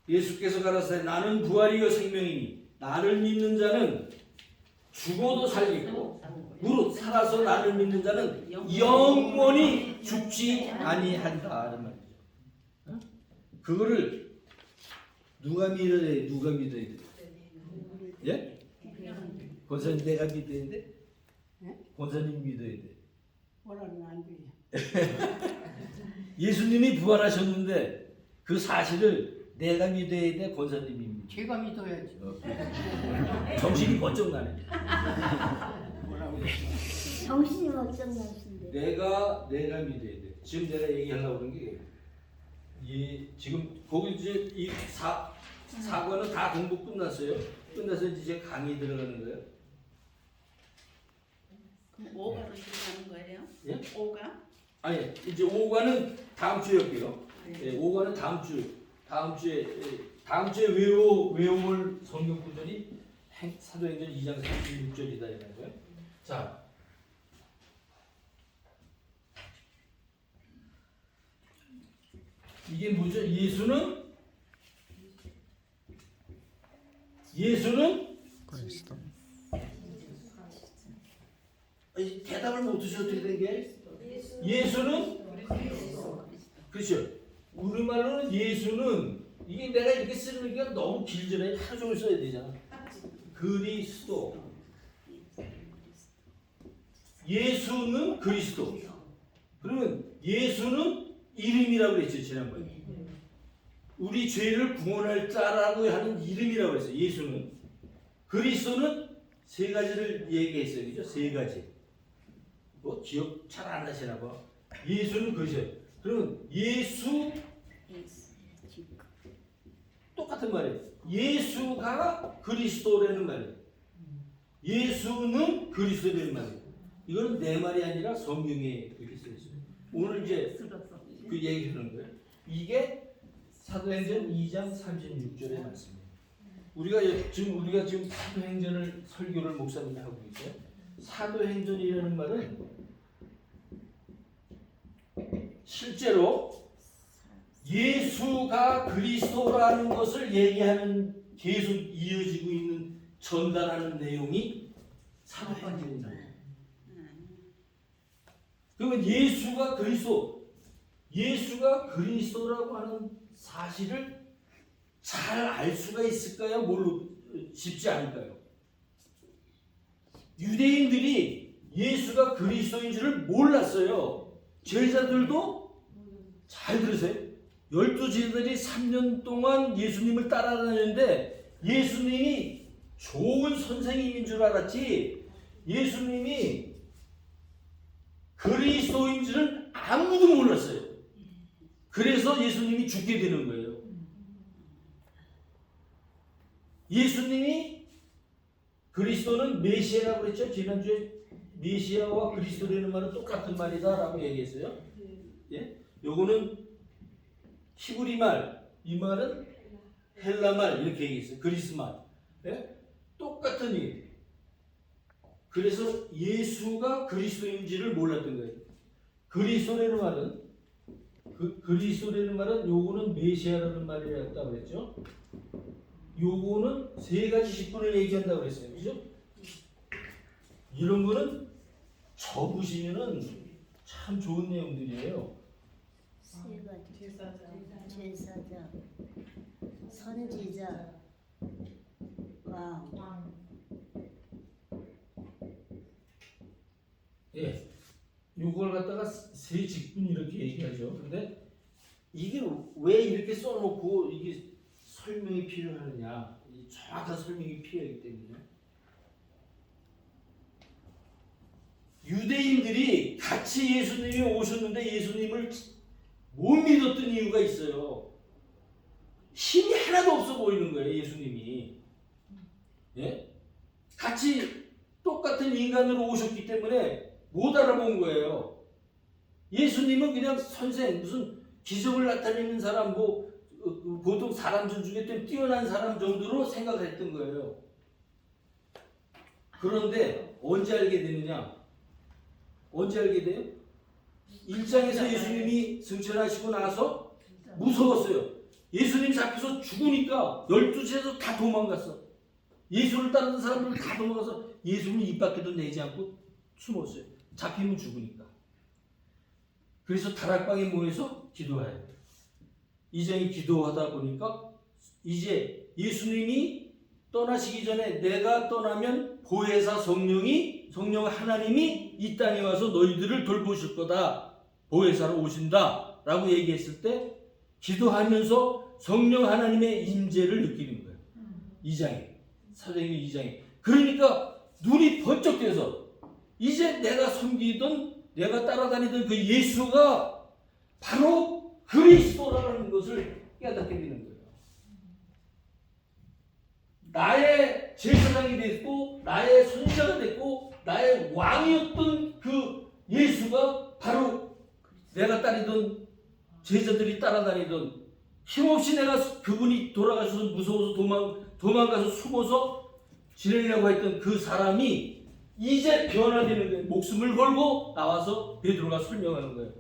A: 예수께서 가라사대 나는 부활이요 생명이니 나를 믿는 자는 죽어도 살겠고 무릇 살아서 나를 믿는 자는 영원히 죽지 아니한다. 이런 말이죠. 어? 그거를 누가 믿어야 돼? 누가 믿어야 돼? 예? 권사님 내가 믿어야 돼? 권사님 믿어야 돼?
B: 뭐라는 안 돼.
A: 예수님이 부활하셨는데 그 사실을 내가 믿어야 돼? 권사님이 믿어야 돼?
B: 제가 믿어야지.
A: 정신이 번쩍 나네.
B: 뭐라고?
D: 정신이 어쩜 나신데.
A: 내가 믿어야 돼. 지금 내가 얘기하려고 그런 게 지금 거기 이제 이 사과는 다 공부 끝났어요. 끝나서 이제 강의 들어가는 거예요.
C: 그럼 5가로 들어가는 거예요?
A: 예?
C: 5가?
A: 아니 이제 5과는 다음 주에 할게요. 예, 5과는 다음 주에 외워올 성경 구절이 사도행전 2장 36절이다 이런 거예요. 자. 이게 뭐죠? 예수는
E: 그리스도.
A: 대답을 못 하셔도 되는 게 예수는 그렇죠. 우리말로는 예수는 이게 내가 이렇게 쓰는 게 너무 길잖아요. 하루 종일 써야 되잖아. 그리스도. 예수는 그리스도. 그러면 예수는 이름이라고 그랬죠 지난번에. 우리 죄를 구원할 자라고 하는 이름이라고 그랬어요. 예수는. 그리스도는 세 가지를 얘기했어요. 그죠? 세 가지. 뭐 기억 잘 안 하시나 봐. 예수는 그리스도. 그러면 예수 똑같은 말이에요. 예수가 그리스도라는 말이에요. 예수는 그리스도라는 말이에요. 이거는 내 말이 아니라 성경에 그렇게 써 있어요. 오늘 이제 그 얘기하는 거예요. 이게 사도행전 2장 36절의 말씀이에요. 우리가 지금 사도행전을 설교를 목사님이 하고 있어요. 사도행전이라는 말은 실제로 예수가 그리스도라는 것을 얘기하는 계속 이어지고 있는 전달하는 내용이 사도행전입니다. 그러면 예수가 그리스도라고 하는 사실을 잘 알 수가 있을까요? 뭘로 쉽지 않을까요? 유대인들이 예수가 그리스도인 줄을 몰랐어요. 제자들도 잘 들으세요. 12제자들이 3년 동안 예수님을 따라다녔는데 예수님이 좋은 선생님인 줄 알았지 예수님이 그리스도인 줄은 아무도 몰랐어요. 그래서 예수님이 죽게 되는 거예요. 예수님이 그리스도는 메시아라고 그랬죠. 지난주에 메시아와 그리스도라는 말은 똑같은 말이다라고 얘기했어요. 예? 요거는 히브리 말, 이 말은 헬라 말 이렇게 얘기했어요. 그리스 말. 예? 똑같은 일. 그래서 예수가 그리스도인지를 몰랐던 거예요. 그리스도라는 말은 요거는 메시아라는 말이었다고 그랬죠. 요거는 세 가지 직분을 얘기한다고 그랬어요. 그죠? 이런 거는 적으시면은 참 좋은 내용들이에요.
D: 세 가지. 제사장, 선지자, 왕.
A: 예. 요걸 갖다가 세 직분 이렇게 얘기하죠. 근데 이게 왜 이렇게 써놓고 이게 설명이 필요하느냐? 정확한 설명이 필요하기 때문에 유대인들이 같이 예수님이 오셨는데 예수님을 못 믿었던 이유가 있어요. 힘이 하나도 없어 보이는 거예요, 예수님이. 예? 같이 똑같은 인간으로 오셨기 때문에 못 알아본 거예요. 예수님은 그냥 선생, 무슨 기적을 나타내는 사람, 뭐 보통 사람들 중에 좀 뛰어난 사람 정도로 생각을 했던 거예요. 그런데 언제 알게 되느냐? 언제 알게 돼요? 1장에서 예수님이 승천하시고 나서 무서웠어요. 예수님 잡혀서 죽으니까 12시에서 다 도망갔어. 예수를 따르는 사람들 다 도망가서 예수는 입 밖에도 내지 않고 숨었어요. 잡히면 죽으니까. 그래서 다락방에 모여서 기도해요. 이장이 기도하다 보니까 이제 예수님이 떠나시기 전에 내가 떠나면 보혜사 성령 하나님이 이 땅에 와서 너희들을 돌보실 거다. 보혜사로 오신다. 라고 얘기했을 때 기도하면서 성령 하나님의 임재를 느끼는 거예요. 2장에. 사도행전 2장에. 그러니까 눈이 번쩍 떼서 이제 내가 섬기던 내가 따라다니던 그 예수가 바로 그리스도라는 것을 깨닫게 되는 거예요. 나의 제사장이 됐고 나의 선지자가 됐고 나의 왕이었던 그 예수가 바로 내가 따르던 제자들이 따라다니던 힘없이 내가 그분이 돌아가셔서 무서워서 도망가서 숨어서 지내려고 했던 그 사람이 이제 변화되는 거예요. 목숨을 걸고 나와서 베드로가 설명하는 거예요.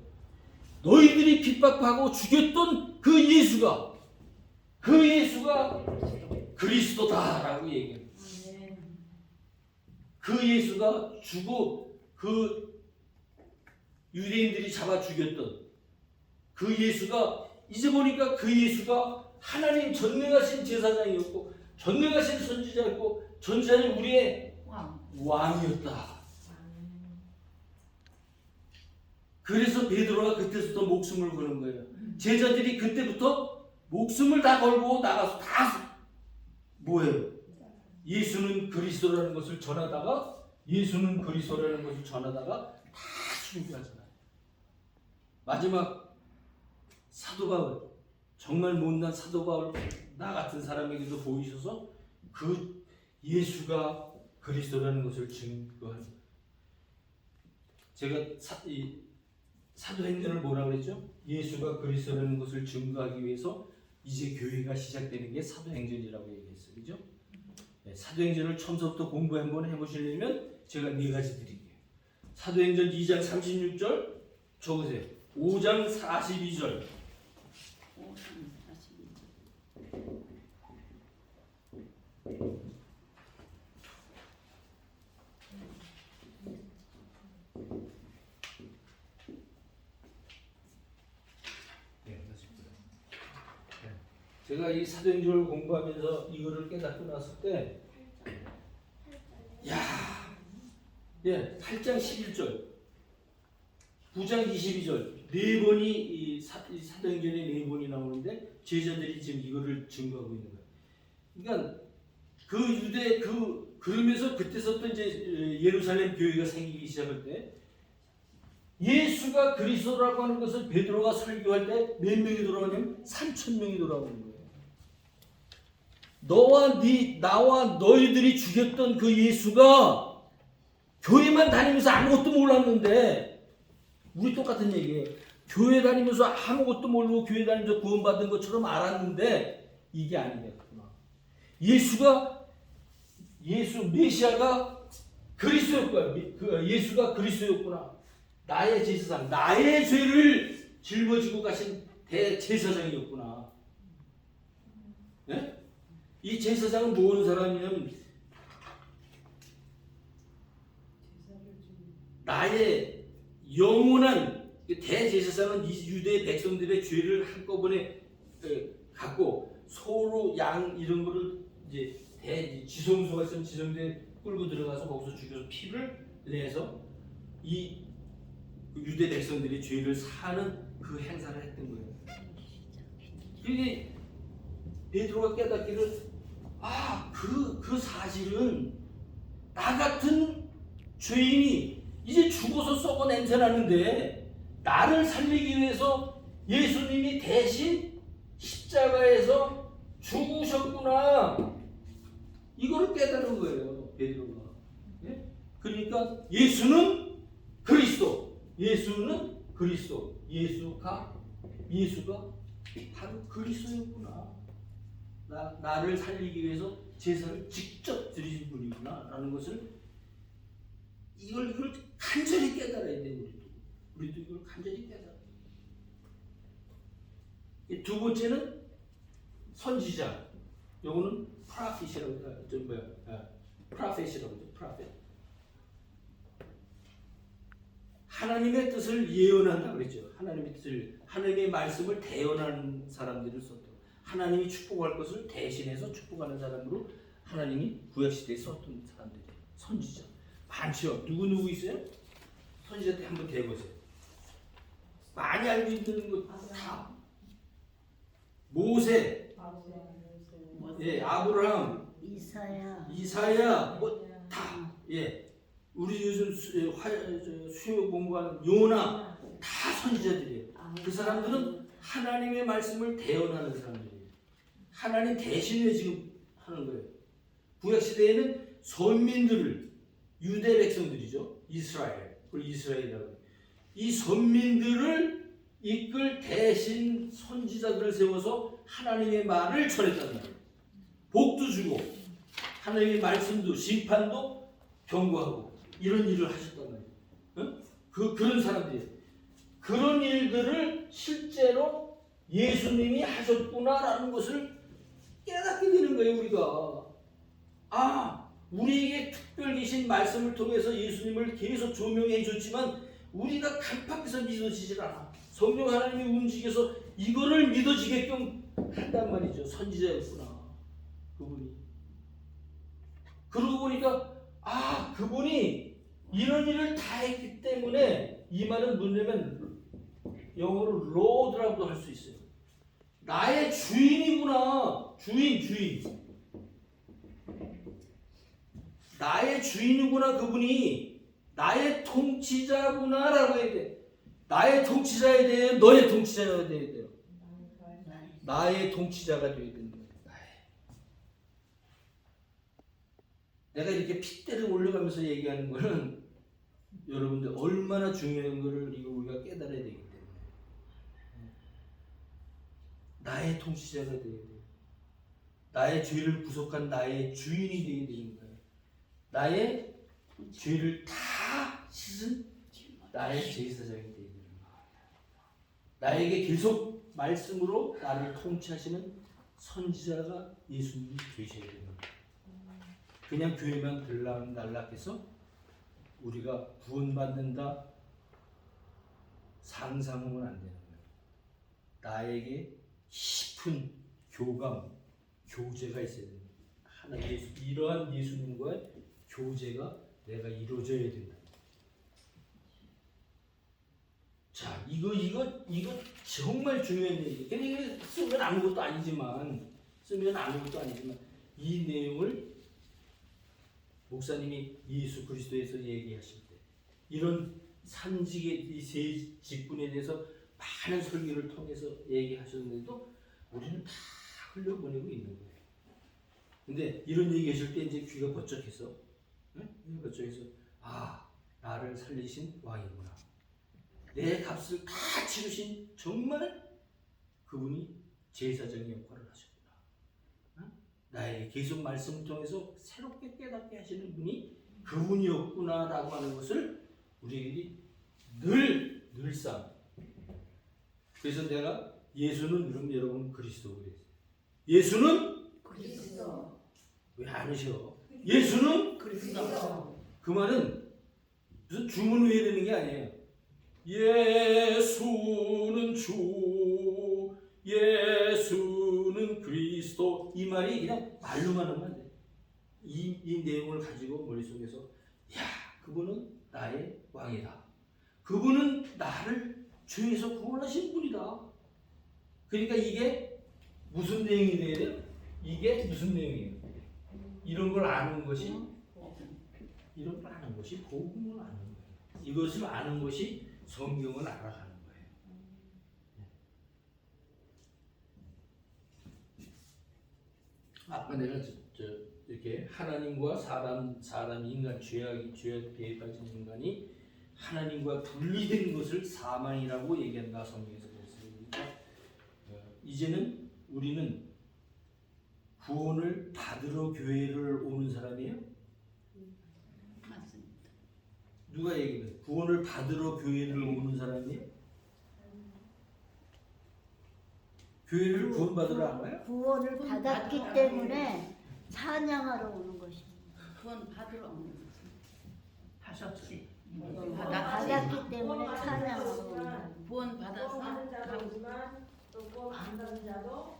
A: 너희들이 핍박하고 죽였던 그 예수가 그리스도다라고 얘기해요. 그 예수가 죽고 그 유대인들이 잡아 죽였던 그 예수가 이제 보니까 그 예수가 하나님 전능하신 제사장이었고 전능하신 선지자였고 전지자는 우리의 왕이었다. 그래서 베드로가 그때부터 목숨을 거는 거예요. 제자들이 그때부터 목숨을 다 걸고 나가서 다 뭐예요? 예수는 그리스도라는 것을 전하다가 다 순교하잖아요. 마지막 사도 바울, 정말 못난 사도 바울 나 같은 사람에게도 보이셔서 그 예수가 그리스도라는 것을 증거하는 거예요. 제가 사도행전을 뭐라고 그랬죠? 예수가 그리스도라는 것을 증거하기 위해서 이제 교회가 시작되는 게 사도행전이라고 얘기했어요. 그죠? 네, 사도행전을 처음부터 공부 한번 해보시려면 제가 4가지 드릴게요. 사도행전 2장 36절 적으세요. 5장 42절. 제가 이 사도행전을 공부하면서 이거를 깨닫고 났을 때, 8장 11절, 9장 22절, 4번이 이 사도행전에 4번이 나오는데 제자들이 지금 이거를 증거하고 있는 거예요. 그러니까 그러면서 그때서부터 이제 예루살렘 교회가 생기기 시작할 때 예수가 그리스도라고 하는 것을 베드로가 설교할 때 몇 명이 돌아오냐면 3,000명이 돌아오는 거예요. 나와 너희들이 죽였던 그 예수가 교회만 다니면서 아무것도 몰랐는데, 우리 똑같은 얘기예요. 교회 다니면서 아무것도 모르고 교회 다니면서 구원받은 것처럼 알았는데 이게 아니겠구나. 메시아가 그리스도였구나. 예수가 그리스도였구나. 나의 제사장, 나의 죄를 짊어지고 가신 대제사장이었구나. 네? 이 제사장은 무슨 사람이냐면 나의 영원한 대제사장은 이 유대 백성들의 죄를 한꺼번에 갖고 소로 양 이런 거를 이제 지성소가 있으면 지성소에 끌고 들어가서 거기서 죽여서 피를 내서 이 유대 백성들의 죄를 사는 그 행사를 했던 거예요. 그게 베드로가 깨닫기를 그 사실은 나 같은 죄인이 이제 죽어서 썩어 냄새 나는데 나를 살리기 위해서 예수님이 대신 십자가에서 죽으셨구나. 이거를 깨달은 거예요, 베드로가. 예? 그러니까 예수는 그리스도, 예수는 그리스도, 예수가 바로 그리스도였구나. 나를 살리기 위해서 제사를 직접 드리신 분이구나 라는 것을 이걸 간절히 깨달아야 돼. 우리도 이걸 간절히 깨달아야 돼. 두 번째는 선지자. 요거는 프라핏이라고 프라핏이라고 하죠. 프라핏. 하나님의 뜻을 예언한다 그랬죠. 하나님의 뜻을, 하나님의 말씀을 대언하는 사람들을 썼다. 하나님이 축복할 것을 대신해서 축복하는 사람으로 하나님이 구약 시대에 썼던 사람들이 선지자 많죠. 누구 있어요? 선지자 때 한번 대보세요. 많이 알고 있는 것 다 모세, 예, 아브라함, 이사야, 뭐 다, 예, 우리 요즘 수요 공부하는 요나 다 선지자들이에요. 그 사람들은 하나님의 말씀을 대언하는 사람들이에요. 하나님 대신에 지금 하는 거예요. 구약 시대에는 선민들을, 유대 백성들이죠. 이스라엘, 그걸 이스라엘이라고 해요. 이 선민들을 이끌 대신 선지자들을 세워서 하나님의 말을 전했단 말이에요. 복도 주고 하나님의 말씀도 심판도 경고하고 이런 일을 하셨단 말이에요. 응? 그런 사람들이에요. 그런 일들을 실제로 예수님이 하셨구나라는 것을 깨닫게 되는 거예요. 우리가 우리에게 특별 계신 말씀을 통해서 예수님을 계속 조명해 줬지만 우리가 간팍해서 믿어지질 않아. 성령 하나님이 움직여서 이거를 믿어지게끔 한단 말이죠. 선지자였구나 그분이. 그러고 보니까 그분이 이런 일을 다 했기 때문에, 이 말은 뭐냐면 영어로 로드라고도 할 수 있어요. 나의 주인이구나. 주인. 나의 주인이구나. 그분이 나의 통치자구나라고 해야 돼. 나의 통치자에 대해 너의 통치자가 돼야 돼요. 나의 통치자가 되어야 된다. 내가 이렇게 핏대를 올려가면서 얘기하는 거는 여러분들 얼마나 중요한 거를 이거 우리가 깨달아야 되기 때문에 나의 통치자가 되어야 돼요. 나의 죄를 구속한 나의 주인이 되어야 되는 거예요. 나의 죄를 다 씻은 나의 제사장이 되어야 되는 거예요. 나에게 계속 말씀으로 나를 통치하시는 선지자가 예수님이 되셔야 되는 거예요. 그냥 교회만 들락날락해서 우리가 구원받는다 상상하면 안 되는 거예요. 나에게 깊은 교감, 교제가 있어야 됩니다. 이러한 예수님과의 교제가 내가 이루어져야 된다. 자, 이거 정말 중요한 얘기예요. 그냥 쓰면 아무것도 아니지만 이 내용을 목사님이 예수 그리스도에서 얘기하실 때 이런 산직의 이 세 직분에 대해서 많은 설교를 통해서 얘기하셨는데도 우리는 다 흘려보내고 있는 거예요. 근데 이런 얘기 하실 때 이제 귀가 번쩍해서, 나를 살리신 왕이구나. 내 값을 다 치르신 정말 그분이 제사장의 역할을 하셨구나. 나에게 계속 말씀을 통해서 새롭게 깨닫게 하시는 분이 그분이었구나라고 하는 것을 우리에게 늘상. 그래서 내가 예수는 여러분 그리스도 그랬어요. 예수는
C: 그리스도.
A: 왜 안 하셔? 예수는
C: 그리스도.
A: 그 말은 무슨 주문 외우는 게 아니에요. 예수는 주, 예수는 그리스도. 이 말이 그냥 말로만 하면 안 돼. 이 내용을 가지고 머릿속에서 그분은 나의 왕이다. 그분은 나를 죄에서 구원하신 분이다. 그러니까 이게 무슨 내용이 돼야 돼요? 이게 무슨 내용이에요? 이런 걸 아는 것이 복음을 아는 거예요. 이것을 아는 것이 성경을 알아가는 거예요. 아까 내가 이렇게 하나님과 사람 인간 죄악에 빠진 인간이 하나님과 분리된 것을 사망이라고 얘기한다. 성경에서 그랬어요. 그러니까 이제는 우리는 구원을 받으러 교회를 오는 사람이에요?
C: 맞습니다.
A: 누가 얘기해? 구원을 받으러 교회를 오는 사람이에요? 교회를 구원받으러 안 가요?
D: 구원을 받았기 때문에 찬양하러 오는 것입니다.
C: 구원 받으러 오는 거지.
B: 하셨지.
D: 받았기 때문에 찬양하러 오는 거예요.
C: 구원 받아서
E: 받은 자도 있지만 또 구원 안 받은 자도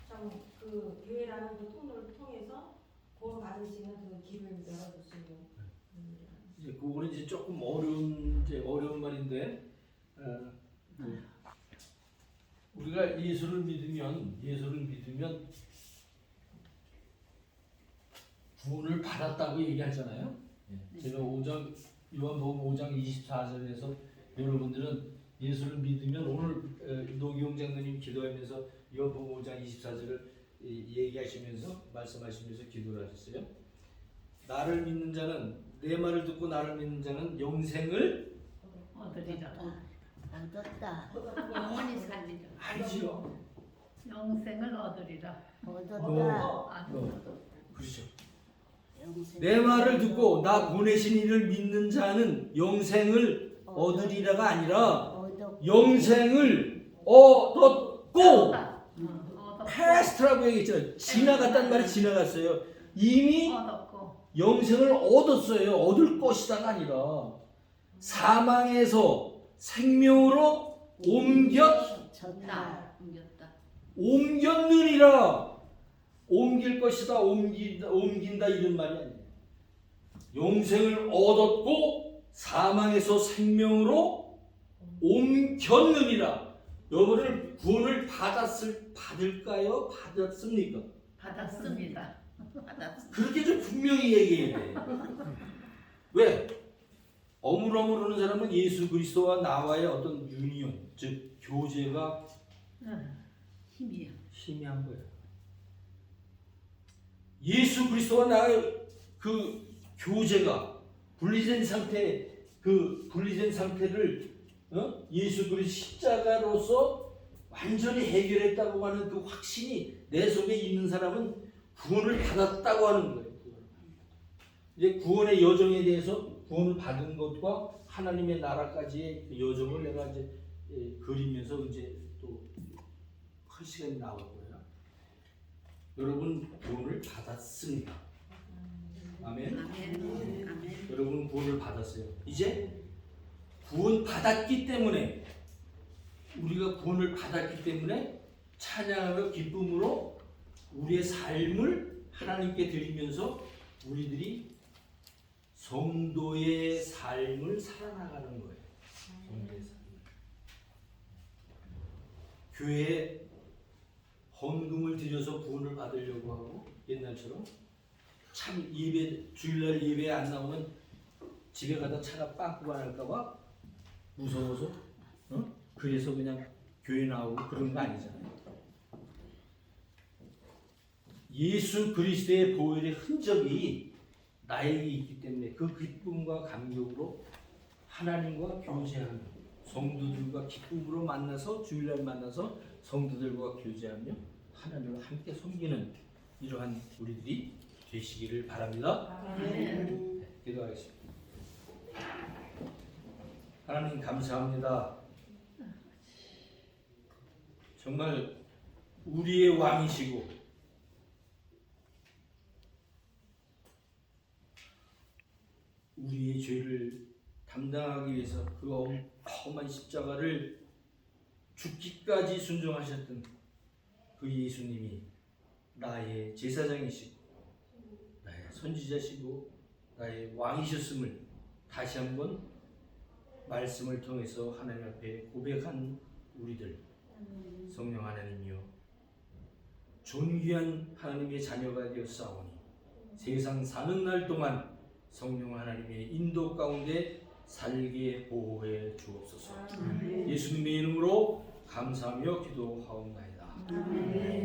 E: 참 그 교회라는 그 통로를 통해서 구원 받으시는 그 길을 열어주시고.
A: 이제 그거는 이제 조금 어려운 말인데 우리가 예수를 믿으면 구원을 받았다고 얘기하잖아요. 제가 요한복음 5장 24절에서 여러분들은 예수를 믿으면 오늘 노기용 장로님 기도하면서 요한복음 5장 24절을 얘기하시면서 말씀하시면서 기도를 하셨어요. 나를 믿는 자는 내 말을 듣고 나를 믿는 자는 영생을
B: 얻으리라.
D: 얻었다.
C: 영원히 살리라.
A: 알지요.
B: 영생을 얻으리라.
D: 얻었다.
A: 그렇죠.
D: 영생.
A: 내 말을 듣고 나 보내신 이를 믿는 자는 영생을 얻으리라가 아니라
D: 얻었고.
A: 영생을 얻었고
B: 얻었고.
A: 패스트라고 얘기했잖아요. 지나갔단 말이 지나갔어요. 이미
B: 얻었고.
A: 영생을 얻었어요. 얻을 것이다가 아니라 사망에서 생명으로
D: 졌다.
A: 옮겼느니라. 옮길 것이다, 옮긴다 이런 말이 아니에요. 영생을 얻었고 사망에서 생명으로 옮겼느니라. 여러분을 구원을 받을까요? 받았습니까?
B: 받았습니다.
C: 받았습니다.
A: 그렇게 좀 분명히 얘기해야 돼요. 왜? 어물어물하는 사람은 예수 그리스도와 나와의 어떤 유니온, 즉 교제가
C: 힘이야.
A: 희미한 거예요. 예수 그리스도와 나의 그 교제가 분리된 상태를 예수 그리스도 십자가로서 완전히 해결했다고 하는 그 확신이 내 속에 있는 사람은 구원을 받았다고 하는 거예요. 이제 구원의 여정에 대해서 구원을 받은 것과 하나님의 나라까지의 그 여정을 내가 이제 그리면서 이제 또 할 시간이 나올 거예요. 여러분 구원을 받았습니다. 아멘.
C: 아멘.
A: 여러분 구원을 받았어요. 이제 구원 받았기 때문에 우리가 구원을 받았기 때문에 찬양하며 기쁨으로 우리의 삶을 하나님께 드리면서 우리들이 성도의 삶을 살아나가는 거예요. 성도의 삶. 교회에 헌금을 드려서 구원을 받으려고 하고 옛날처럼 참 주일날 예배에 안 나오면 집에 가다 차가 빵꾸가 날까봐 무서워서 그래서 그냥 교회 나오고 그런 거 아니잖아요. 예수 그리스도의 보혈의 흔적이 나에게 있기 때문에 그 기쁨과 감격으로 하나님과 교제하며 성도들과 기쁨으로 만나서 주일날 만나서 성도들과 교제하며 하나님을 함께 섬기는 이러한 우리들이 되시기를 바랍니다.
C: 아멘.
A: 기도하겠습니다. 하나님 감사합니다. 정말 우리의 왕이시고 우리의 죄를 담당하기 위해서 그 험한 십자가를 죽기까지 순종하셨던 그 예수님이 나의 제사장이시고 나의 선지자시고 나의 왕이셨음을 다시 한번 말씀을 통해서 하나님 앞에 고백한 우리들 성령 하나님이여 존귀한 하나님의 자녀가 되었사오니 세상 사는 날 동안 성령 하나님의 인도 가운데 살게 보호해 주옵소서. 예수님의 이름으로 감사하며 기도하옵나이다.